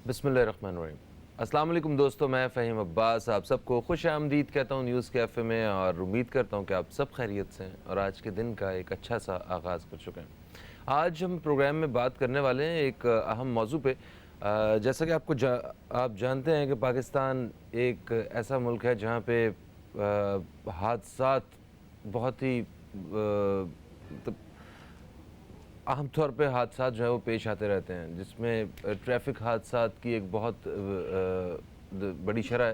بسم اللہ الرحمن الرحیم۔ السلام علیکم دوستو، میں فہیم عباس آپ سب کو خوش آمدید کہتا ہوں نیوز کیفے میں، اور امید کرتا ہوں کہ آپ سب خیریت سے ہیں اور آج کے دن کا ایک اچھا سا آغاز کر چکے ہیں۔ آج ہم پروگرام میں بات کرنے والے ہیں ایک اہم موضوع پہ۔ جیسا کہ آپ جانتے ہیں کہ پاکستان ایک ایسا ملک ہے جہاں پہ حادثات بہت ہی عام طور پہ حادثات جو ہے وہ پیش آتے رہتے ہیں، جس میں ٹریفک حادثات کی ایک بہت بڑی شرح ہے۔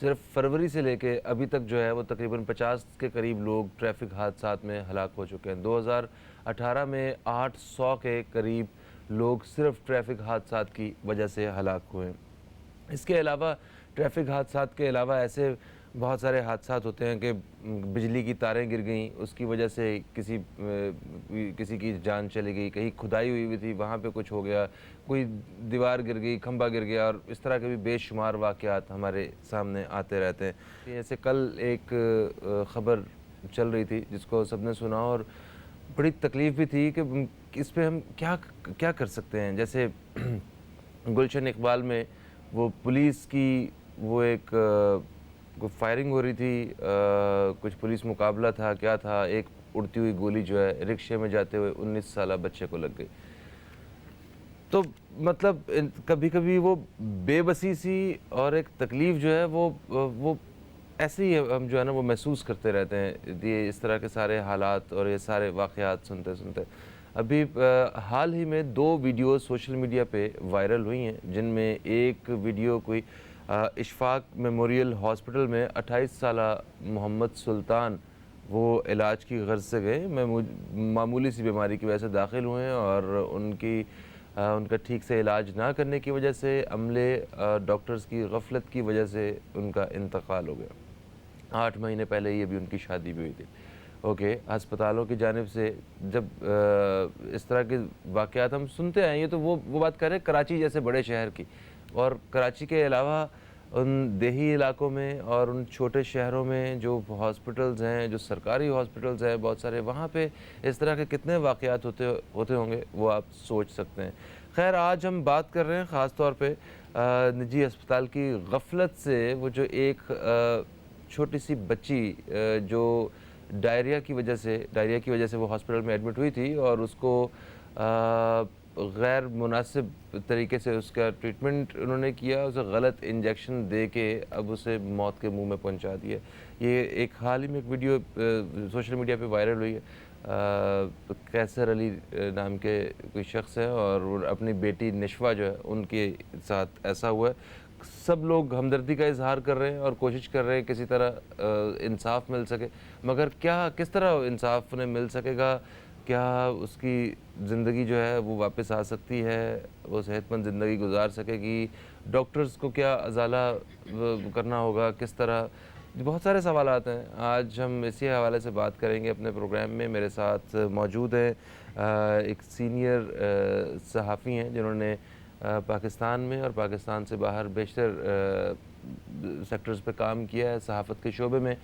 صرف فروری سے لے کے ابھی تک جو ہے وہ تقریباً 50 کے قریب لوگ ٹریفک حادثات میں ہلاک ہو چکے ہیں۔ 2018 میں 800 کے قریب لوگ صرف ٹریفک حادثات کی وجہ سے ہلاک ہوئے ہیں۔ اس کے علاوہ ٹریفک حادثات کے علاوہ ایسے بہت سارے حادثات ہوتے ہیں کہ بجلی کی تاریں گر گئیں، اس کی وجہ سے کسی کی جان چلی گئی، کہیں کھدائی ہوئی تھی وہاں پہ کچھ ہو گیا، کوئی دیوار گر گئی، کھمبا گر گیا، اور اس طرح کے بھی بے شمار واقعات ہمارے سامنے آتے رہتے ہیں۔ جیسے کل ایک خبر چل رہی تھی جس کو سب نے سنا اور بڑی تکلیف بھی تھی کہ اس پہ ہم کیا کر سکتے ہیں۔ جیسے گلشن اقبال میں وہ پولیس کی وہ ایک فائرنگ ہو رہی تھی، کچھ پولیس مقابلہ تھا، کیا تھا، ایک اڑتی ہوئی گولی جو ہے رکشے میں جاتے ہوئے 19 سالہ بچے کو لگ گئی۔ تو مطلب کبھی کبھی وہ بے بسی سی اور ایک تکلیف جو ہے وہ ایسے ہی ہم جو ہے نا وہ محسوس کرتے رہتے ہیں، یہ اس طرح کے سارے حالات اور یہ سارے واقعات سنتے ابھی حال ہی میں 2 ویڈیوز سوشل میڈیا پہ وائرل ہوئی ہیں، جن میں ایک ویڈیو کوئی اشفاق میموریل ہاسپٹل میں 28 سالہ محمد سلطان وہ علاج کی غرض سے گئے، معمولی سی بیماری کی وجہ سے داخل ہوئے ہیں، اور ان کا ٹھیک سے علاج نہ کرنے کی وجہ سے، عملے ڈاکٹرز کی غفلت کی وجہ سے ان کا انتقال ہو گیا۔ 8 مہینے پہلے یہ بھی ان کی شادی بھی ہوئی تھی۔ ہسپتالوں کی جانب سے جب اس طرح کے واقعات ہم سنتے ہیں، یہ تو وہ بات کر رہے ہیں کراچی جیسے بڑے شہر کی، اور کراچی کے علاوہ ان دیہی علاقوں میں اور ان چھوٹے شہروں میں جو ہاسپٹلز ہیں، جو سرکاری ہاسپٹلز ہیں بہت سارے، وہاں پہ اس طرح کے کتنے واقعات ہوتے ہوں گے وہ آپ سوچ سکتے ہیں۔ خیر، آج ہم بات کر رہے ہیں خاص طور پہ نجی ہسپتال کی غفلت سے، وہ جو ایک چھوٹی سی بچی جو ڈائریا کی وجہ سے وہ ہاسپٹل میں ایڈمٹ ہوئی تھی، اور اس کو غیر مناسب طریقے سے اس کا ٹریٹمنٹ انہوں نے کیا، اسے غلط انجیکشن دے کے اب اسے موت کے منہ میں پہنچا دیا۔ یہ ایک حال ہی میں ایک ویڈیو سوشل میڈیا پہ وائرل ہوئی ہے۔ قیصر علی نام کے کوئی شخص ہے، اور اپنی بیٹی نشوہ جو ہے ان کے ساتھ ایسا ہوا ہے۔ سب لوگ ہمدردی کا اظہار کر رہے ہیں اور کوشش کر رہے ہیں کسی طرح انصاف مل سکے، مگر کس طرح انصاف انہیں مل سکے گا؟ کیا اس کی زندگی جو ہے وہ واپس آ سکتی ہے، وہ صحت مند زندگی گزار سکے گی؟ ڈاکٹرز کو کیا ازالہ کرنا ہوگا، کس طرح؟ بہت سارے سوالات ہیں۔ آج ہم اسی حوالے سے بات کریں گے اپنے پروگرام میں۔ میرے ساتھ موجود ہیں ایک سینئر صحافی ہیں جنہوں نے پاکستان میں اور پاکستان سے باہر بیشتر سیکٹرز پہ کام کیا ہے صحافت کے شعبے میں۔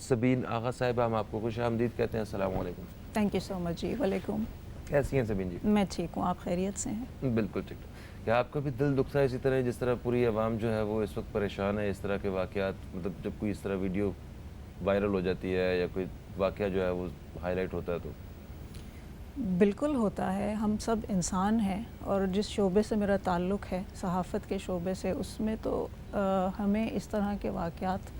سبین آغا صاحبہ، ہم آپ کو خوش آمدید کہتے ہیں۔ السلام علیکم۔ تھینک یو سو مچ جی۔ وعلیکم۔ کیسی ہیں سبین جی؟ میں ٹھیک ہوں، آپ خیریت سے ہیں؟ بالکل ٹھیک۔ کیا آپ کا بھی دل دکھتا ہے اسی طرح جس طرح پوری عوام جو ہے وہ اس وقت پریشان ہے اس طرح کے واقعات، مطلب جب کوئی اس طرح ویڈیو وائرل ہو جاتی ہے یا کوئی واقعہ جو ہے وہ ہائی لائٹ ہوتا ہے تو؟ بالکل ہوتا ہے، ہم سب انسان ہیں، اور جس شعبے سے میرا تعلق ہے صحافت کے شعبے سے، اس میں تو ہمیں اس طرح کے واقعات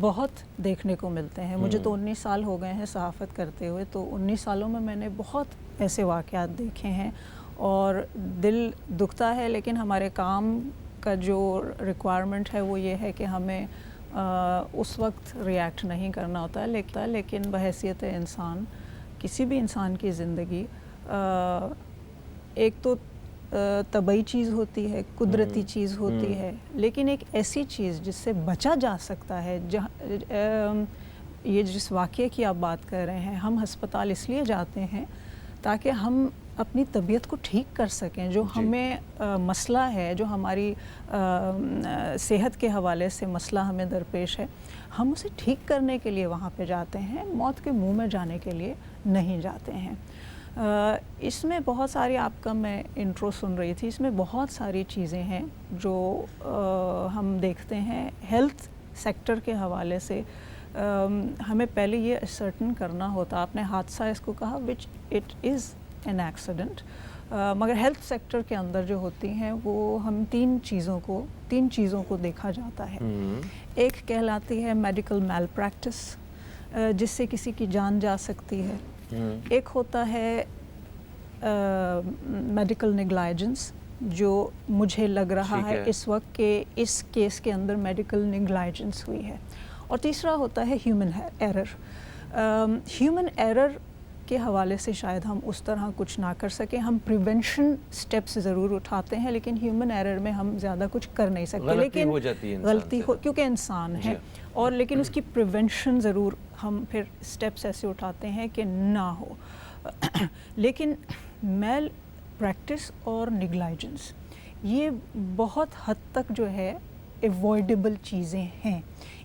بہت دیکھنے کو ملتے ہیں۔ مجھے تو 19 سال ہو گئے ہیں صحافت کرتے ہوئے، تو 19 سالوں میں میں نے بہت ایسے واقعات دیکھے ہیں اور دل دکھتا ہے، لیکن ہمارے کام کا جو ریکوائرمنٹ ہے وہ یہ ہے کہ ہمیں اس وقت ریئیکٹ نہیں کرنا ہوتا ہے، لیکن بحیثیت انسان کسی بھی انسان کی زندگی ایک تو طبعی چیز ہوتی ہے، قدرتی چیز ہوتی ہے، لیکن ایک ایسی چیز جس سے بچا جا سکتا ہے، یہ جس واقعے کی آپ بات کر رہے ہیں، ہم ہسپتال اس لیے جاتے ہیں تاکہ ہم اپنی طبیعت کو ٹھیک کر سکیں، جو ہمیں مسئلہ ہے، جو ہماری صحت کے حوالے سے مسئلہ ہمیں درپیش ہے، ہم اسے ٹھیک کرنے کے لیے وہاں پہ جاتے ہیں، موت کے منہ میں جانے کے لیے نہیں جاتے ہیں۔ اس میں بہت ساری آپ کا میں انٹرو سن رہی تھی، اس میں بہت ساری چیزیں ہیں جو ہم دیکھتے ہیں ہیلتھ سیکٹر کے حوالے سے. ہمیں پہلے یہ اسرٹن کرنا ہوتا، آپ نے حادثہ اس کو کہا which it is an accident, مگر ہیلتھ سیکٹر کے اندر جو ہوتی ہیں وہ ہم تین چیزوں کو دیکھا جاتا ہے. ایک کہلاتی ہے میڈیکل میل پریکٹس، جس سے کسی کی جان جا سکتی ہے. ایک ہوتا ہے میڈیکل نیگلائجنس، جو مجھے لگ رہا ہے اس وقت کہ اس کیس کے اندر میڈیکل نیگلائجنس ہوئی ہے. اور تیسرا ہوتا ہے ہیومن ایرر. ہیومن ایرر کے حوالے سے شاید ہم اس طرح کچھ نہ کر سکیں، ہم پریونشن سٹیپس ضرور اٹھاتے ہیں لیکن ہیومن ایرر میں ہم زیادہ کچھ کر نہیں سکتے. لیکن غلطی ہو کیونکہ انسان ہے، اور لیکن اس کی پریونشن ضرور ہم پھر سٹیپس ایسے اٹھاتے ہیں کہ نہ ہو. لیکن میل پریکٹس اور نیگلائجنس یہ بہت حد تک جو ہے ایوائڈیبل چیزیں ہیں،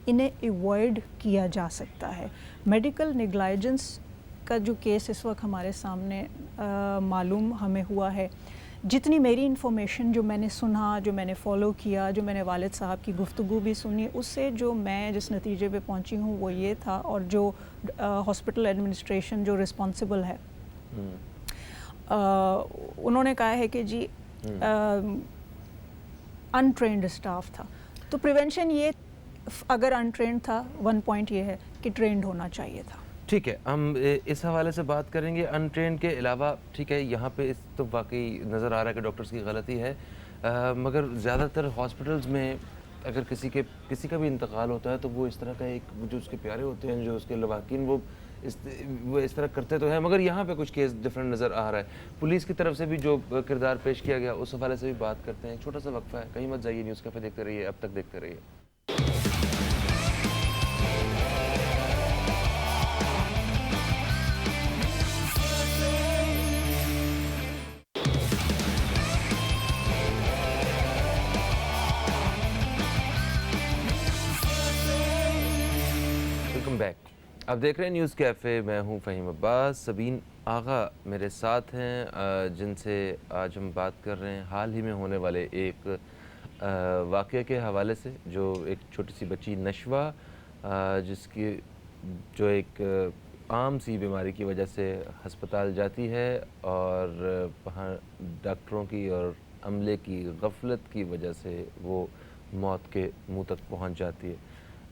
انہیں ایوائڈ کیا جا سکتا ہے. میڈیکل نیگلائجنس کا جو کیس اس وقت ہمارے سامنے معلوم ہمیں ہوا ہے، جتنی میری انفارمیشن جو میں نے سنا، جو میں نے فالو کیا، جو میں نے والد صاحب کی گفتگو بھی سنی، اس سے جو میں جس نتیجے پہ پہنچی ہوں وہ یہ تھا، اور جو ہاسپٹل ایڈمنسٹریشن جو رسپانسبل ہے انہوں نے کہا ہے کہ جی انٹرینڈ اسٹاف تھا. تو پریونشن یہ اگر انٹرینڈ تھا، ون پوائنٹ یہ ہے کہ ٹرینڈ ہونا چاہیے تھا. ٹھیک ہے، ہم اس حوالے سے بات کریں گے انٹرینڈ کے علاوہ. ٹھیک ہے، یہاں پہ اس تو واقعی نظر آ رہا ہے کہ ڈاکٹرز کی غلطی ہے، مگر زیادہ تر ہاسپٹلز میں اگر کسی کا بھی انتقال ہوتا ہے تو وہ اس طرح کا ایک جو اس کے پیارے ہوتے ہیں، جو اس کے لواحقین، وہ اس طرح کرتے تو ہیں، مگر یہاں پہ کچھ کیس ڈفرینٹ نظر آ رہا ہے. پولیس کی طرف سے بھی جو کردار پیش کیا گیا اس حوالے سے بھی بات کرتے ہیں. چھوٹا سا وقفہ ہے، کہیں مت جائیے، نیوز کیفے دیکھتے رہیے، اب تک دیکھتے رہیے. Welcome back. اب دیکھ رہے ہیں نیوز کیفے، میں ہوں فہیم عباس. سبین آغا میرے ساتھ ہیں، جن سے آج ہم بات کر رہے ہیں حال ہی میں ہونے والے ایک واقعے کے حوالے سے، جو ایک چھوٹی سی بچی نشوہ، جس کی جو ایک عام سی بیماری کی وجہ سے ہسپتال جاتی ہے اور وہاں ڈاکٹروں کی اور عملے کی غفلت کی وجہ سے وہ موت کے منہ تک پہنچ جاتی ہے.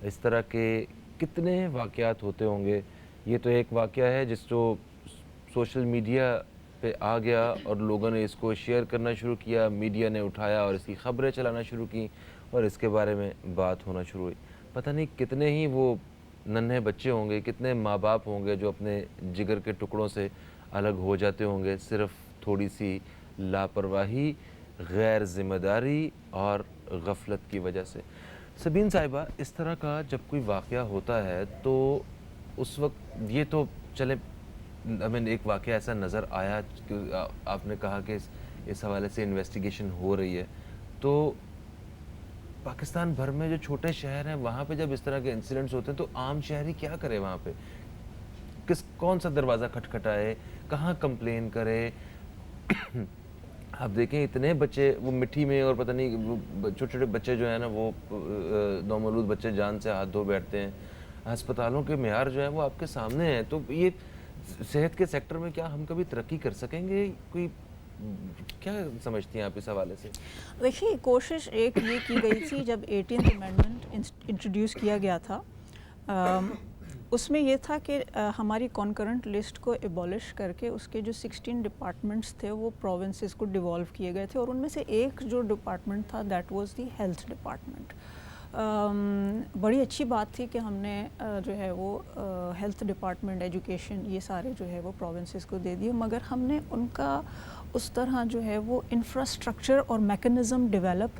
اس طرح کے کتنے واقعات ہوتے ہوں گے. یہ تو ایک واقعہ ہے جس جو سوشل میڈیا پہ آ گیا اور لوگوں نے اس کو شیئر کرنا شروع کیا، میڈیا نے اٹھایا اور اس کی خبریں چلانا شروع کی اور اس کے بارے میں بات ہونا شروع ہوئی. پتہ نہیں کتنے ہی وہ ننھے بچے ہوں گے، کتنے ماں باپ ہوں گے جو اپنے جگر کے ٹکڑوں سے الگ ہو جاتے ہوں گے صرف تھوڑی سی لاپرواہی، غیر ذمہ داری اور غفلت کی وجہ سے. سبین صاحبہ، اس طرح کا جب کوئی واقعہ ہوتا ہے تو اس وقت یہ تو چلے ہمیں ایک واقعہ ایسا نظر آیا کہ آپ نے کہا کہ اس حوالے سے انویسٹیگیشن ہو رہی ہے، تو پاکستان بھر میں جو چھوٹے شہر ہیں وہاں پہ جب اس طرح کے انسیڈنٹس ہوتے ہیں تو عام شہری کیا کرے؟ وہاں پہ کون سا دروازہ کھٹکھٹائے، کہاں کمپلین کرے؟ آپ دیکھیں اتنے بچے وہ مٹی میں، اور پتہ نہیں چھوٹے چھوٹے بچے جو ہیں نا، وہ نومولود بچے جان سے ہاتھ دھو بیٹھتے ہیں. ہسپتالوں کے معیار جو ہے وہ آپ کے سامنے ہیں. تو یہ صحت کے سیکٹر میں کیا ہم کبھی ترقی کر سکیں گے؟ کوئی کیا سمجھتی ہیں آپ اس حوالے سے؟ دیکھیے، کوشش ایک یہ کی گئی تھی جب 18th امینڈمنٹ انٹروڈیوس کیا گیا تھا، اس میں یہ تھا کہ ہماری کانکرنٹ لسٹ کو ایبولش کر کے اس کے جو 16 ڈپارٹمنٹس تھے وہ پروونسز کو ڈیوالو کیے گئے تھے، اور ان میں سے ایک جو ڈپارٹمنٹ تھا that was the health department. بڑی اچھی بات تھی کہ ہم نے جو ہے وہ ہیلتھ ڈپارٹمنٹ، ایجوکیشن، یہ سارے جو ہے وہ پروونسز کو دے دیے، مگر ہم نے ان کا اس طرح جو ہے وہ انفراسٹرکچر اور mechanism develop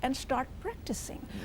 and start practicing.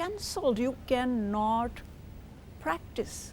cancelled. You cannot practice.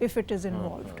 if it is involved.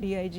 DIG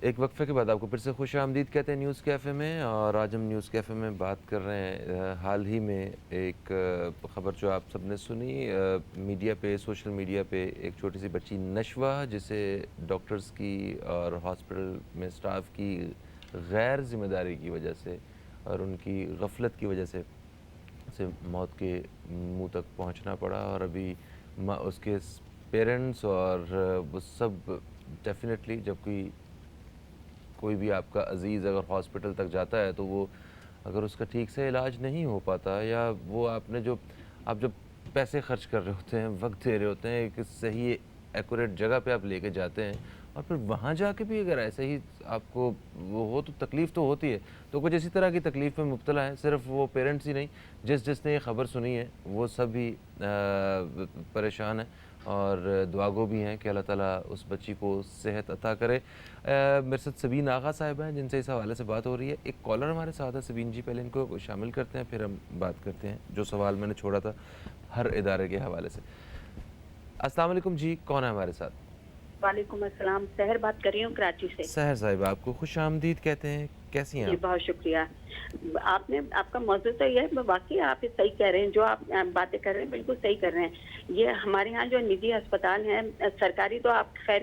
ایک وقفے کے بعد آپ کو پھر سے خوش آمدید کہتے ہیں نیوز کیفے میں، اور آج ہم نیوز کیفے میں بات کر رہے ہیں حال ہی میں ایک خبر جو آپ سب نے سنی میڈیا پہ، سوشل میڈیا پہ، ایک چھوٹی سی بچی نشوہ جسے ڈاکٹرز کی اور ہاسپٹل میں سٹاف کی غیر ذمہ داری کی وجہ سے اور ان کی غفلت کی وجہ سے موت کے منہ تک پہنچنا پڑا، اور ابھی اس کے پیرنٹس اور وہ سب ڈیفینیٹلی جب کوئی بھی آپ کا عزیز اگر ہاسپٹل تک جاتا ہے تو وہ اگر اس کا ٹھیک سے علاج نہیں ہو پاتا، یا وہ آپ جب پیسے خرچ کر رہے ہوتے ہیں، وقت دے رہے ہوتے ہیں، ایک صحیح ایکوریٹ جگہ پہ آپ لے کے جاتے ہیں، اور پھر وہاں جا کے بھی اگر ایسے ہی آپ کو وہ ہو تو تکلیف تو ہوتی ہے۔ تو کچھ اسی طرح کی تکلیف میں مبتلا ہیں، صرف وہ پیرنٹس ہی نہیں، جس نے یہ خبر سنی ہے وہ سب بھی پریشان ہیں اور دعاگو بھی ہیں کہ اللہ تعالیٰ اس بچی کو صحت عطا کرے۔ میرے ساتھ سبین آغا صاحبہ ہیں جن سے اس حوالے سے بات ہو رہی ہے۔ ایک کالر ہمارے ساتھ ہے سبین جی، پہلے ان کو شامل کرتے ہیں پھر ہم بات کرتے ہیں جو سوال میں نے چھوڑا تھا ہر ادارے کے حوالے سے۔ السلام علیکم جی، کون ہے ہمارے ساتھ؟ وعلیکم السلام، سحر بات کر رہی ہوں کراچی سے۔ سحر صاحب آپ کو خوش آمدید کہتے ہیں، کیسی ہیں جی آپ؟ بہت شکریہ۔ آپ کا موضوع تو یہ ہے، واقعی آپ صحیح کہہ رہے ہیں، جو آپ باتیں کر رہے ہیں بالکل صحیح کر رہے ہیں۔ یہ ہمارے ہاں جو نجی ہسپتال ہیں، سرکاری تو آپ خیر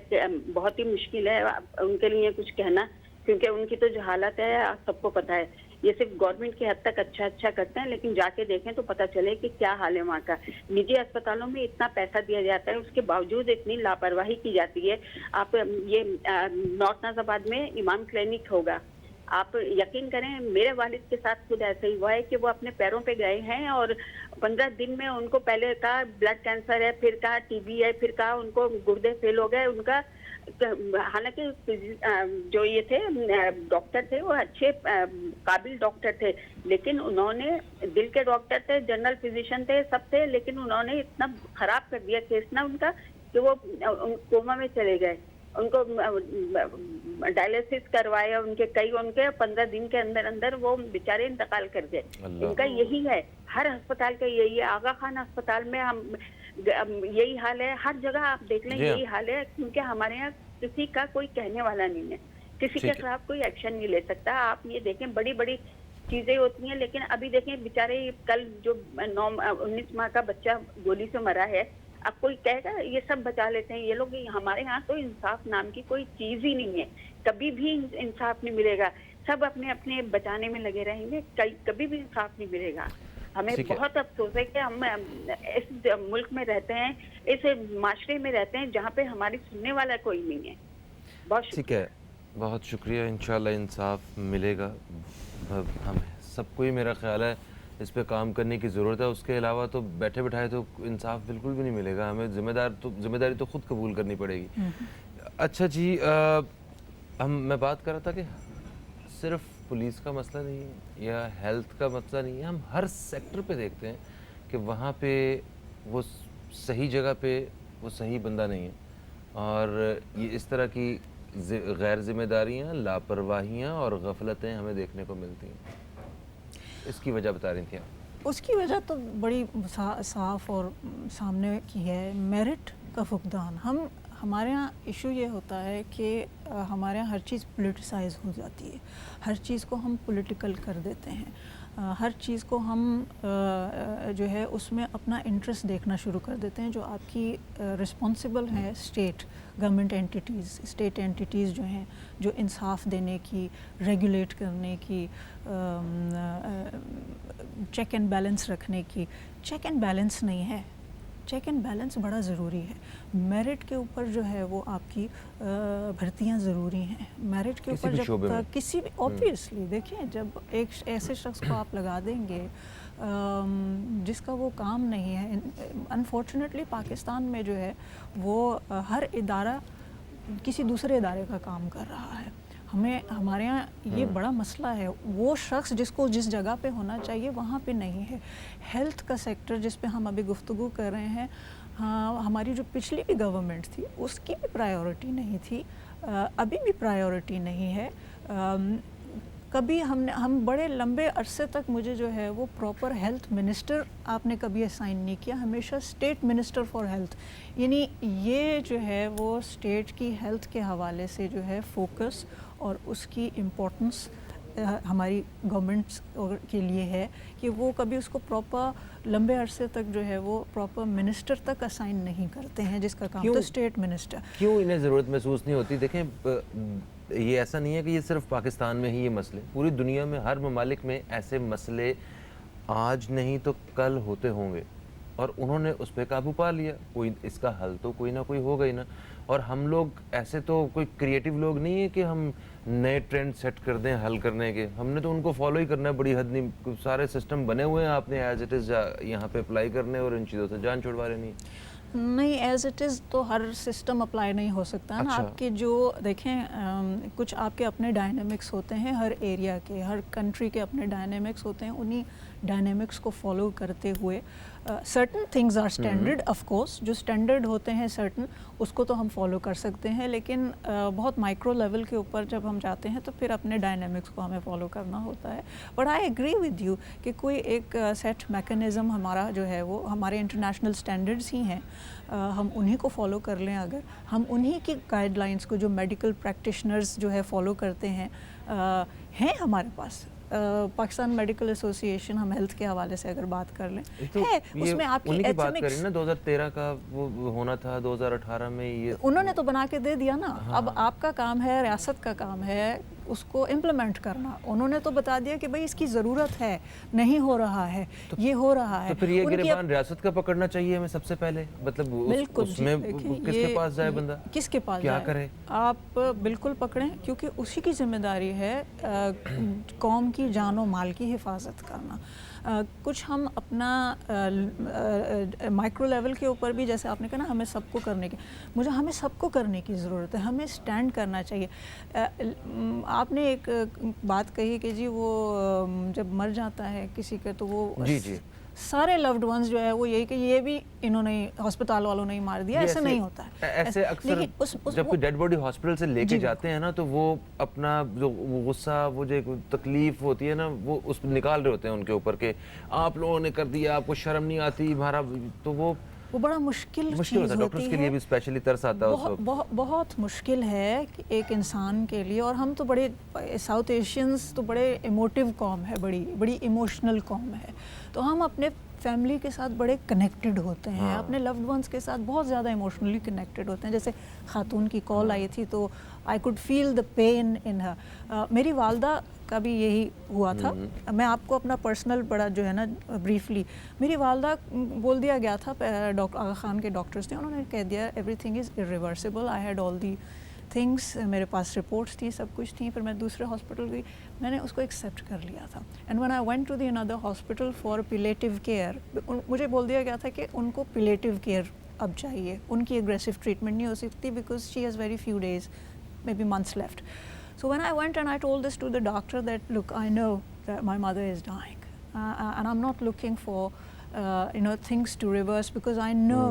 بہت ہی مشکل ہے ان کے لیے کچھ کہنا، کیونکہ ان کی تو جو حالت ہے آپ سب کو پتہ ہے۔ یہ صرف گورنمنٹ کی حد تک اچھا کرتے ہیں، لیکن جا کے دیکھیں تو پتہ چلے کہ کیا حال ہے وہاں کا۔ نجی اسپتالوں میں اتنا پیسہ دیا جاتا ہے، اس کے باوجود اتنی لاپرواہی کی جاتی ہے۔ آپ یہ نارتھ ناز آباد میں امام کلینک ہوگا، آپ یقین کریں میرے والد کے ساتھ خود ایسا ہی ہوا ہے کہ وہ اپنے پیروں پہ گئے ہیں اور 15 دن میں ان کو پہلے کہا بلڈ کینسر ہے، پھر کہا ٹی بی ہے، پھر کہا ان کو گردے فیل ہو گئے ان کا۔ حالانکہ جو یہ تھے ڈاکٹر تھے وہ اچھے قابل ڈاکٹر تھے، لیکن انہوں نے دل کے ڈاکٹر تھے، جنرل فزیشین تھے، سب تھے، لیکن انہوں نے اتنا خراب کر دیا کیس نا ان کا کہ وہ کوما میں چلے گئے۔ ان کو ڈائلیسس کروایا، ان کے 15 دن کے اندر وہ بیچارے انتقال کر گئے۔ ان کا یہی ہے، ہر ہسپتال کا یہی ہے۔ آغا خان ہسپتال میں یہی حال ہے، ہر جگہ آپ دیکھ لیں یہی حال ہے، کیونکہ ہمارے یہاں کسی کا کوئی کہنے والا نہیں ہے، کسی کے خلاف کوئی ایکشن نہیں لے سکتا۔ آپ یہ دیکھیں بڑی بڑی چیزیں ہوتی ہیں، لیکن ابھی دیکھیں بیچارے کل جو 19 ماہ کا بچہ گولی سے مرا ہے، اب کوئی کہے گا یہ سب بچا لیتے ہیں یہ لوگ؟ ہمارے ہاں تو انصاف نام کی کوئی چیز ہی نہیں ہے، کبھی بھی انصاف نہیں ملے گا، سب اپنے اپنے بچانے میں لگے رہیں گے، کبھی بھی انصاف نہیں ملے گا۔ ہمیں بہت افسوس ہے کہ ہم اس ملک میں رہتے ہیں، اس معاشرے میں رہتے ہیں جہاں پہ ہماری سننے والا کوئی نہیں ہے۔ بہت ٹھیک شکریہ۔ ہے، بہت شکریہ، انشاءاللہ انصاف ملے گا۔ ہم سب کو ہی میرا خیال ہے اس پہ کام کرنے کی ضرورت ہے، اس کے علاوہ تو بیٹھے بٹھائے تو انصاف بالکل بھی نہیں ملے گا، ہمیں ذمہ داری تو خود قبول کرنی پڑے گی۔ اچھا جی، میں بات کر رہا تھا کہ صرف پولیس کا مسئلہ نہیں ہے یا ہیلتھ کا مسئلہ نہیں ہے، ہم ہر سیکٹر پہ دیکھتے ہیں کہ وہاں پہ وہ صحیح جگہ پہ وہ صحیح بندہ نہیں ہے، اور یہ اس طرح کی غیر ذمہ داریاں، لاپرواہیاں اور غفلتیں ہمیں دیکھنے کو ملتی ہیں۔ اس کی وجہ بتا رہی تھیں آپ؟ اس کی وجہ تو بڑی صاف اور سامنے کی ہے، میرٹ کا فقدان۔ ہمارے ہاں ایشو یہ ہوتا ہے کہ ہمارے ہاں ہر چیز پولیٹیسائز ہو جاتی ہے، ہر چیز کو ہم پولیٹیکل کر دیتے ہیں، ہر چیز کو ہم جو ہے اس میں اپنا انٹرسٹ دیکھنا شروع کر دیتے ہیں۔ جو آپ کی رسپانسبل ہے اسٹیٹ گورنمنٹ اینٹیٹیز، اسٹیٹ اینٹیٹیز جو ہیں، جو انصاف دینے کی، ریگولیٹ کرنے کی، چیک اینڈ بیلنس رکھنے کی، چیک اینڈ بیلنس نہیں ہے۔ چیک اینڈ بیلنس بڑا ضروری ہے۔ میرٹ کے اوپر جو ہے وہ آپ کی بھرتیاں ضروری ہیں۔ میرٹ کے اوپر جب کسی بھی اوبویسلی دیکھیں، جب ایک ایسے شخص کو آپ لگا دیں گے جس کا وہ کام نہیں ہے، انفارچونیٹلی پاکستان میں جو ہے وہ ہر ادارہ کسی دوسرے ادارے کا کام کر رہا ہے۔ ہمارے یہاں یہ بڑا مسئلہ ہے، وہ شخص جس کو جس جگہ پہ ہونا چاہیے وہاں پہ نہیں ہے۔ ہیلتھ کا سیکٹر جس پہ ہم ابھی گفتگو کر رہے ہیں، ہماری جو پچھلی بھی گورنمنٹ تھی اس کی بھی پرائیورٹی نہیں تھی، ابھی بھی پرائیورٹی نہیں ہے۔ کبھی ہم بڑے لمبے عرصے تک مجھے جو ہے وہ پراپر ہیلتھ منسٹر آپ نے کبھی اسائن نہیں کیا, ہمیشہ اسٹیٹ منسٹر فار ہیلتھ. یعنی یہ جو ہے وہ اسٹیٹ کی ہیلتھ کے حوالے سے جو ہے فوکس اور اس کی امپورٹنس ہماری گورنمنٹس کے لیے ہے کہ وہ کبھی اس کو پراپر لمبے عرصے تک جو ہے وہ پراپر منسٹر تک اسائن نہیں کرتے ہیں, جس کا کام تو اسٹیٹ منسٹر. کیوں انہیں ضرورت محسوس نہیں ہوتی؟ دیکھیں یہ ایسا نہیں ہے کہ یہ صرف پاکستان میں ہی یہ مسئلے, پوری دنیا میں ہر ممالک میں ایسے مسئلے آج نہیں تو کل ہوتے ہوں گے, اور انہوں نے اس پہ قابو پا لیا. کوئی اس کا حل تو کوئی نہ کوئی ہوگا ہی نا. اور ہم لوگ ایسے تو کوئی کریٹیو لوگ نہیں ہیں کہ ہم نئے ٹرینڈ سیٹ کر دیں حل کرنے کے. ہم نے تو ان کو فالو ہی کرنا ہے بڑی حد. نہیں, سارے سسٹم بنے ہوئے ہیں, آپ نے ایز اٹ از یہاں پہ اپلائی کرنے اور ان چیزوں سے جان چھڑوا لینی. نہیں, ایز اٹ از تو ہر سسٹم اپلائی نہیں ہو سکتا نا. آپ کے جو دیکھیں کچھ آپ کے اپنے ڈائنامکس ہوتے ہیں, ہر ایریا کے, ہر کنٹری کے اپنے ڈائنامکس ہوتے ہیں. انہی ڈائنامکس کو فالو کرتے ہوئے certain things are standard, of course جو اسٹینڈرڈ ہوتے ہیں سرٹن, اس کو تو ہم فالو کر سکتے ہیں. لیکن بہت مائکرو لیول کے اوپر جب ہم جاتے ہیں تو پھر اپنے ڈائنامکس کو ہمیں فالو کرنا ہوتا ہے. But I agree with you کہ کوئی ایک سیٹ میکانزم ہمارا جو ہے وہ ہمارے انٹرنیشنل اسٹینڈرڈس ہی ہیں, ہم انہی کو فالو کر لیں. اگر ہم انہی کی گائیڈ لائنس کو جو میڈیکل پریکٹیشنرز جو ہے فالو کرتے ہیں ہمارے پاس, پاکستان میڈیکل ایسوسی ایشن, ہم ہیلتھ کے حوالے سے اگر بات کر لیں ہے, اس میں آپ کی بات کریں نا 2013 کا وہ ہونا تھا, 2018 میں یہ انہوں نے تو بنا کے دے دیا نا. اب آپ کا کام ہے, ریاست کا کام ہے اس کو امپلیمنٹ کرنا. انہوں نے تو بتا دیا کہ بھئی اس کی ضرورت ہے, نہیں ہو رہا ہے, یہ ہو رہا ہے. تو پھر یہ گریبان ریاست کا پکڑنا چاہیے ہمیں سب سے پہلے. مطلب اس میں کس کے پاس جائے بندہ, کس کے پاس کیا کرے؟ آپ بالکل پکڑیں, کیونکہ اسی کی ذمہ داری ہے قوم کی جان و مال کی حفاظت کرنا. کچھ ہم اپنا مائکرو لیول کے اوپر بھی, جیسے آپ نے کہا نا ہمیں سب کو کرنے کی, ہمیں سب کو کرنے کی ضرورت ہے. ہمیں اسٹینڈ کرنا چاہیے. آپ نے ایک بات کہی کہ جی وہ جب مر جاتا ہے کسی کے تو وہ سارے لوڈ ونز جو ہے وہ یہی کہ یہ بھی انہوں نے ہسپتال والوں نے ہی مار دیا. ایسے نہیں ہوتا ہے. ایسے اکثر جب کوئی ڈیڈ باڈی ہاسپٹل سے لے کے جاتے ہیں نا تو وہ اپنا جو غصہ, وہ جو تکلیف ہوتی ہے نا, وہ اس پہ نکال رہے ہوتے ہیں ان کے اوپر کہ آپ لوگوں نے کر دیا, آپ کو شرم نہیں آتی ہمارا. تو وہ بڑا مشکل ہوتا ہے. ڈاکٹرز کے لیے بھی اسپیشلی ترس آتا ہے اس وقت. بہت مشکل ہے ایک انسان کے لیے. اور ہم تو بڑے ساؤتھ ایشینز تو بڑے ایموٹیو قوم ہے, بڑی ایموشنل قوم ہے. تو ہم اپنے فیملی کے ساتھ بڑے کنیکٹڈ ہوتے ہیں, اپنے لوڈ ونس کے ساتھ بہت زیادہ ایموشنلی کنیکٹڈ ہوتے ہیں. جیسے خاتون کی کال آئی تھی تو I could feel the pain ان ہر. میری والدہ کا بھی یہی ہوا تھا. میں آپ کو اپنا پرسنل بڑا جو ہے نا بریفلی, میری والدہ بول دیا گیا تھا, ڈاکٹر آغا خان کے ڈاکٹرز تھے, انہوں نے کہہ دیا every thing is irreversible. I had all the things, میرے پاس رپورٹس تھی, سب کچھ تھیں. پھر میں دوسرے ہاسپٹل گئی, میں نے اس کو ایکسیپٹ کر لیا تھا. And when I went to the another hospital for palliative care, مجھے بول دیا گیا تھا کہ ان کو palliative care اب چاہیے, ان کی اگریسو ٹریٹمنٹ نہیں ہو سکتی because she has very few days, maybe months left. So when I went and I told this to the doctor that look, I know that my mother is dying and I'm not looking for things to reverse because I know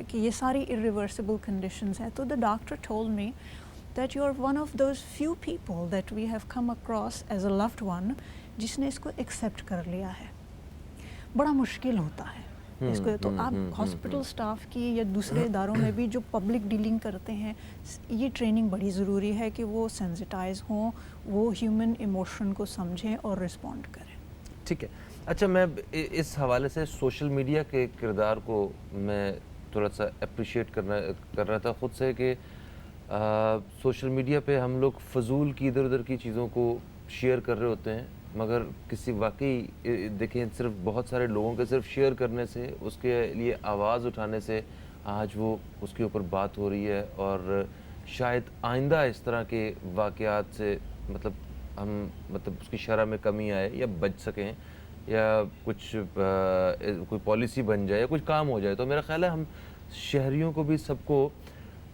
کہ یہ ساری irreversible conditions ہیں. تو the doctor told me that you are one of those few people that we have come across as a loved one جس نے اس کو accept کر لیا ہے. بڑا مشکل ہوتا ہے اس کو. تو آپ ہاسپٹل سٹاف کی یا دوسرے اداروں میں بھی جو پبلک ڈیلنگ کرتے ہیں, یہ ٹریننگ بڑی ضروری ہے کہ وہ سینسٹائز ہوں, وہ ہیومن ایموشن کو سمجھیں اور رسپونڈ کریں. ٹھیک ہے. اچھا, میں اس حوالے سے سوشل میڈیا کے کردار کو میں تھوڑا سا اپریشیٹ کر رہا تھا خود سے کہ سوشل میڈیا پہ ہم لوگ فضول کی ادھر ادھر کی چیزوں کو شیئر کر رہے ہوتے ہیں, مگر کسی واقعی دیکھیں صرف بہت سارے لوگوں کے صرف شیئر کرنے سے, اس کے لیے آواز اٹھانے سے آج وہ اس کے اوپر بات ہو رہی ہے. اور شاید آئندہ اس طرح کے واقعات سے مطلب اس کی شرح میں کمی آئے یا بچ سکیں یا کچھ کوئی پالیسی بن جائے یا کچھ کام ہو جائے. تو میرا خیال ہے ہم شہریوں کو بھی سب کو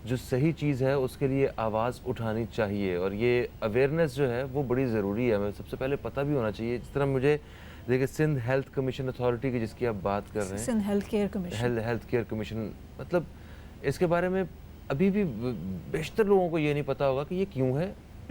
جو صحیح چیز ہے اس کے لیے آواز اٹھانی چاہیے, اور یہ اویئرنیس جو ہے وہ بڑی ضروری ہے. ہمیں سب سے پہلے پتہ بھی ہونا چاہیے. جس طرح مجھے دیکھیں سندھ ہیلتھ کمیشن اتھارٹی کی جس کی آپ بات کر رہے ہیں, سندھ ہیلتھ کیئر کمیشن, مطلب اس کے بارے میں ابھی بھی بیشتر لوگوں کو یہ نہیں پتہ ہوگا کہ یہ کیوں ہے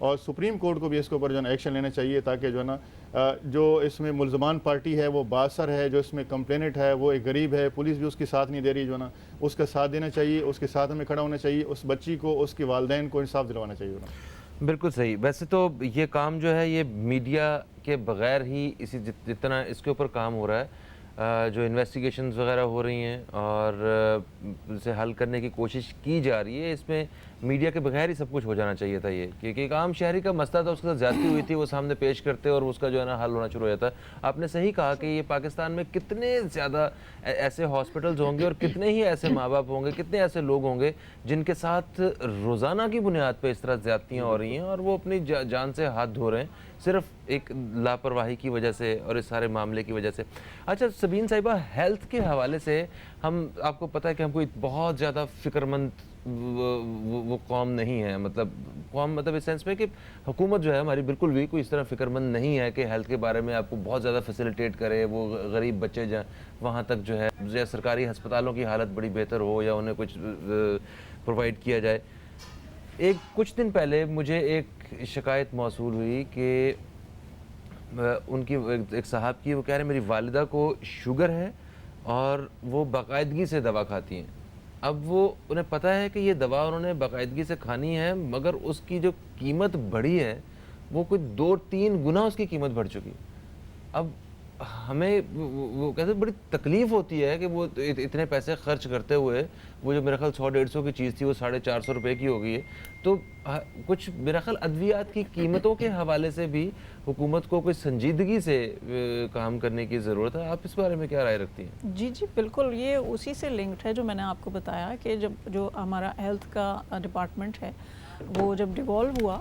اور سپریم کورٹ کو بھی اس کے اوپر جو ہے نا ایکشن لینا چاہیے تاکہ جو ہے نا جو اس میں ملزمان پارٹی ہے وہ باثر ہے، جو اس میں کمپلینٹ ہے وہ ایک غریب ہے، پولیس بھی اس کی ساتھ نہیں دے رہی، جو ہے نا اس کا ساتھ دینا چاہیے، اس کے ساتھ ہمیں کھڑا ہونا چاہیے، اس بچی کو، اس کے والدین کو انصاف دلوانا چاہیے. بالکل صحیح. ویسے تو یہ کام جو ہے یہ میڈیا کے بغیر ہی جتنا اس کے اوپر کام ہو رہا ہے، جو انویسٹیگیشنز وغیرہ ہو رہی ہیں اور اسے حل کرنے کی کوشش کی جا رہی ہے، اس میں میڈیا کے بغیر ہی سب کچھ ہو جانا چاہیے تھا. یہ کیونکہ ایک عام شہری کا مسئلہ تھا، اس کے ساتھ زیادتی ہوئی تھی، وہ سامنے پیش کرتے اور اس کا جو ہے نا حل ہونا شروع ہو جاتا. آپ نے صحیح کہا کہ یہ پاکستان میں کتنے زیادہ ایسے ہاسپٹلز ہوں گے اور کتنے ہی ایسے ماں باپ ہوں گے، کتنے ایسے لوگ ہوں گے جن کے ساتھ روزانہ کی بنیاد پہ اس طرح زیادتیاں ہو رہی ہیں اور وہ اپنی جان سے ہاتھ دھو رہے ہیں صرف ایک لاپرواہی کی وجہ سے اور اس سارے معاملے کی وجہ سے. اچھا سبین صاحبہ، ہیلتھ کے حوالے سے آپ کو پتہ ہے کہ ہم کوئی بہت زیادہ فکر مند وہ قوم نہیں ہے، مطلب قوم مطلب اس سینس میں کہ حکومت جو ہے ہماری بالکل بھی کوئی اس طرح فکر مند نہیں ہے کہ ہیلتھ کے بارے میں آپ کو بہت زیادہ فیسیلیٹیٹ کرے، وہ غریب بچے وہاں تک جو ہے سرکاری ہسپتالوں کی حالت بڑی بہتر ہو یا انہیں کچھ پرووائڈ کیا جائے. کچھ دن پہلے مجھے ایک شکایت موصول ہوئی کہ ان کی ایک صاحب کی، وہ کہہ رہے ہیں میری والدہ کو شوگر ہے اور وہ باقاعدگی سے دوا کھاتی ہیں. اب وہ انہیں پتہ ہے کہ یہ دوا انہوں نے باقاعدگی سے کھانی ہے، مگر اس کی جو قیمت بڑھی ہے وہ کوئی 2-3 گنا اس کی قیمت بڑھ چکی. اب ہمیں وہ کہتے ہیں بڑی تکلیف ہوتی ہے کہ وہ اتنے پیسے خرچ کرتے ہوئے وہ جو میرا خیال 100-150 کی چیز تھی وہ 450 روپے کی ہو گئی ہے. تو کچھ میرا خیال ادویات کی قیمتوں کے حوالے سے بھی حکومت کو کوئی سنجیدگی سے کام کرنے کی ضرورت ہے. آپ اس بارے میں کیا رائے رکھتی ہیں؟ جی بالکل، یہ اسی سے لنکڈ ہے جو میں نے آپ کو بتایا کہ جو ہمارا ہیلتھ کا ڈپارٹمنٹ ہے وہ جب ڈیوالو ہوا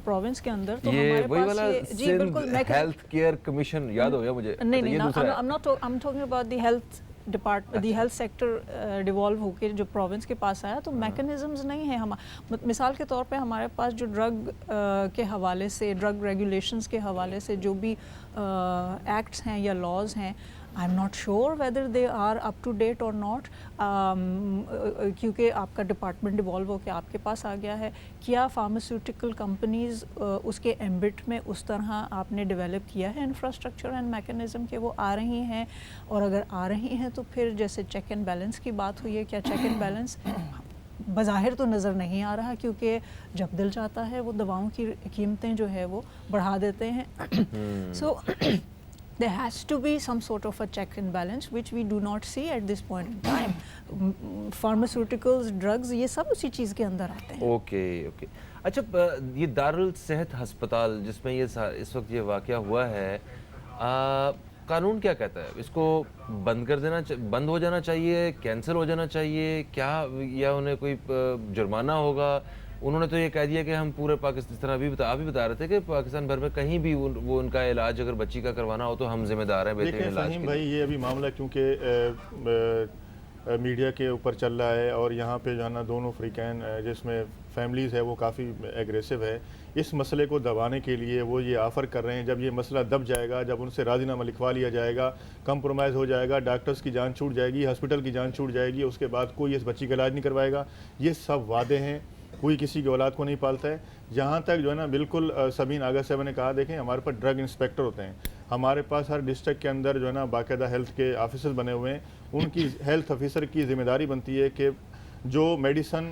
پروونس کے اندر تو یہ ہمارے وہی پاس والا جی بالکل ہیلتھ کیئر کمیشن یاد ہو گیا مجھے. نہیں I'm talking about the health department the health sector devolve ہو کے جو پروونس کے پاس آیا تو میکنزمز نہیں ہیں. مثال کے طور پہ ہمارے پاس جو ڈرگ کے حوالے سے، ڈرگ ریگولیشنز کے حوالے سے جو بھی ایکٹس ہیں یا لاز ہیں، I am not sure whether they are up to date or not, کیونکہ آپ کا ڈپارٹمنٹ ڈیوالو ہو کے آپ کے پاس آ گیا ہے. کیا فارماسیوٹیکل کمپنیز اس کے ایمبٹ میں اس طرح آپ نے ڈیولپ کیا ہے انفراسٹرکچر اینڈ میکنزم کہ وہ آ رہی ہیں؟ اور اگر آ رہی ہیں تو پھر جیسے چیک اینڈ بیلنس کی بات ہوئی ہے، کیا چیک اینڈ بیلنس بظاہر تو نظر نہیں آ رہا، کیونکہ جب دل چاہتا ہے وہ دواؤں کی قیمتیں جو ہے وہ بڑھا دیتے ہیں. سو there has to be some sort of a check and balance which we do not see at this point in time. Pharmaceuticals, drugs یہ سب اسی چیز کے اندر آتے ہیں. اوکے. اچھا یہ دارالصحت ہسپتال جس میں یہ اس وقت یہ واقعہ ہوا ہے، قانون کیا کہتا ہے؟ اس کو بند ہو جانا چاہیے، کینسل ہو جانا چاہیے کیا، یا انہیں کوئی جرمانہ ہوگا؟ انہوں نے تو یہ کہہ دیا کہ ہم پورے پاکستان، اس طرح آپ بھی بتا رہے تھے کہ پاکستان بھر میں کہیں بھی وہ ان کا علاج اگر بچی کا کروانا ہو تو ہم ذمہ دار ہیں بہترین علاج کے. بھائی یہ ابھی معاملہ کیونکہ میڈیا کے اوپر چل رہا ہے اور یہاں پہ جو ہے نا دونوں فریقین جس میں فیملیز ہے وہ کافی ایگریسو ہے، اس مسئلے کو دبانے کے لیے وہ یہ آفر کر رہے ہیں جب یہ مسئلہ دب جائے گا، جب ان سے راضی نامہ لکھوا لیا جائے گا، کمپرومائز ہو جائے گا، ڈاکٹرز کی جان چھوٹ جائے گی، ہاسپٹل کی جان چھوٹ جائے گی، اس کے بعد کوئی اس بچی کا علاج نہیں کروائے گا. یہ سب وعدے ہیں، کوئی کسی کی اولاد کو نہیں پالتا ہے. جہاں تک جو ہے نا بالکل سبین آغا صاحب نے کہا، دیکھیں ہمارے پاس ڈرگ انسپیکٹر ہوتے ہیں، ہمارے پاس ہر ڈسٹرکٹ کے اندر جو ہے نا باقاعدہ ہیلتھ کے آفیسر بنے ہوئے ہیں. ان کی ہیلتھ آفیسر کی ذمہ داری بنتی ہے کہ جو میڈیسن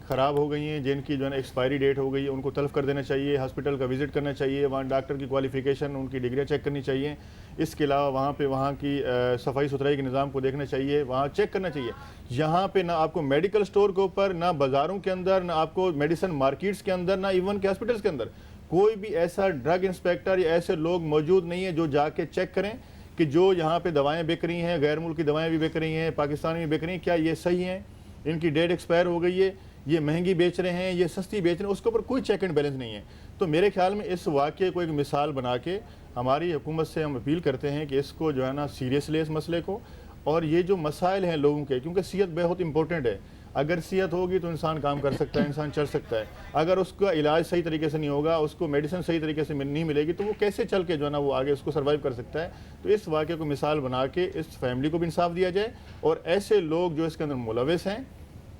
خراب ہو گئی ہیں، جن کی جو ہے نا ایکسپائری ڈیٹ ہو گئی ہے، ان کو تلف کر دینا چاہیے، ہاسپٹل کا وزٹ کرنا چاہیے، وہاں ڈاکٹر کی کوالیفیکیشن، ان کی ڈگریاں چیک کرنی چاہیے. اس کے علاوہ وہاں کی صفائی ستھرائی کے نظام کو دیکھنا چاہیے، وہاں چیک کرنا چاہیے. یہاں پہ نہ آپ کو میڈیکل سٹور کے اوپر، نہ بازاروں کے اندر، نہ آپ کو میڈیسن مارکیٹس کے اندر، نہ ایون کے ہاسپٹلس کے اندر کوئی بھی ایسا ڈرگ انسپیکٹر یا ایسے لوگ موجود نہیں ہیں جو جا کے چیک کریں کہ جو یہاں پہ دوائیں بک رہی ہیں، غیر ملکی دوائیں بھی بک رہی ہیں، پاکستان میں بک رہی ہیں، کیا یہ صحیح ہیں، ان کی ڈیٹ ایکسپائر ہو گئی ہے، یہ مہنگی بیچ رہے ہیں، یہ سستی بیچ رہے ہیں، اس کے اوپر کوئی چیک اینڈ بیلنس نہیں ہے. تو میرے خیال میں اس واقعے کو ایک مثال بنا کے ہماری حکومت سے ہم اپیل کرتے ہیں کہ اس کو جو ہے نا سیریس لے اس مسئلے کو، اور یہ جو مسائل ہیں لوگوں کے، کیونکہ صحت بہت امپورٹنٹ ہے. اگر صحت ہوگی تو انسان کام کر سکتا ہے، انسان چل سکتا ہے. اگر اس کا علاج صحیح طریقے سے نہیں ہوگا، اس کو میڈیسن صحیح طریقے سے نہیں ملے گی، تو وہ کیسے چل کے جو ہے نا وہ آگے اس کو سروائیو کر سکتا ہے. تو اس واقعے کو مثال بنا کے اس فیملی کو بھی انصاف دیا جائے، اور ایسے لوگ جو اس کے اندر ملوث ہیں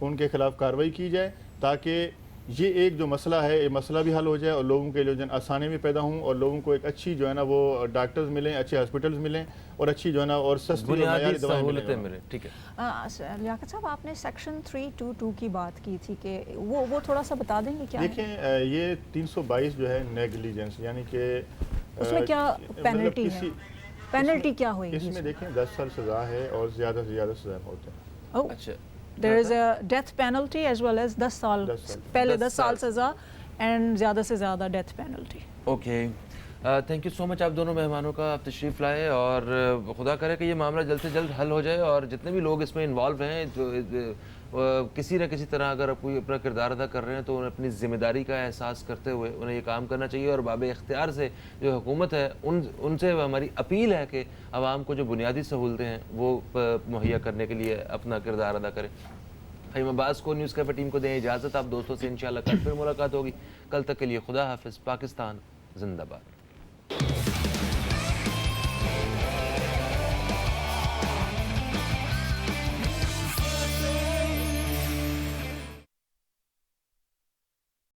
ان کے خلاف کارروائی کی جائے، تاکہ یہ ایک جو مسئلہ ہے یہ مسئلہ بھی حل ہو جائے اور لوگوں کے لیے جو ہے آسانی بھی پیدا ہوں اور لوگوں کو ایک اچھی جو ہے نا وہ ڈاکٹرز ملیں, اچھے ہاسپٹلز ملیں اور اچھی جو ہے نا اور سستی اور بنیادی معیاری دوائیں سہولتیں ملیں. ملیں. ٹھیک ہے. لیاقت صاحب آپ نے سیکشن 322 کی بات کی تھی کہ وہ تھوڑا سا بتا دیں گے کیا ہے؟ دیکھیں یہ 322 جو ہے نیگلیجنس یعنی کہ اس میں کیا پینلٹی ہے؟ کسی پینلٹی کیا ہوئے اس گی؟ میں دیکھیں 10 سال سزا ہے اور زیادہ سے زیادہ سزا ہوتے ہیں. Oh, اچھا, there is a death penalty as well as 10 سال, 10 سال. پہلے 10 10 سال سزا اینڈ زیادہ سے زیادہ death penalty. Okay, thank you so much آپ دونوں مہمانوں کا, آپ تشریف لائے اور خدا کرے کہ یہ معاملہ جلد سے جلد حل ہو جائے اور جتنے بھی لوگ اس میں انوالو ہیں جو کسی نہ کسی طرح اگر کوئی اپنا کردار ادا کر رہے ہیں تو انہیں اپنی ذمہ داری کا احساس کرتے ہوئے انہیں یہ کام کرنا چاہیے اور باب اختیار سے جو حکومت ہے ان سے ہماری اپیل ہے کہ عوام کو جو بنیادی سہولتیں ہیں وہ مہیا کرنے کے لیے اپنا کردار ادا کریں. فہیم عباس کو نیوز کیفے ٹیم کو دیں اجازت, آپ دوستوں سے انشاءاللہ کل پھر ملاقات ہوگی. کل تک کے لیے خدا حافظ. پاکستان زندہ باد.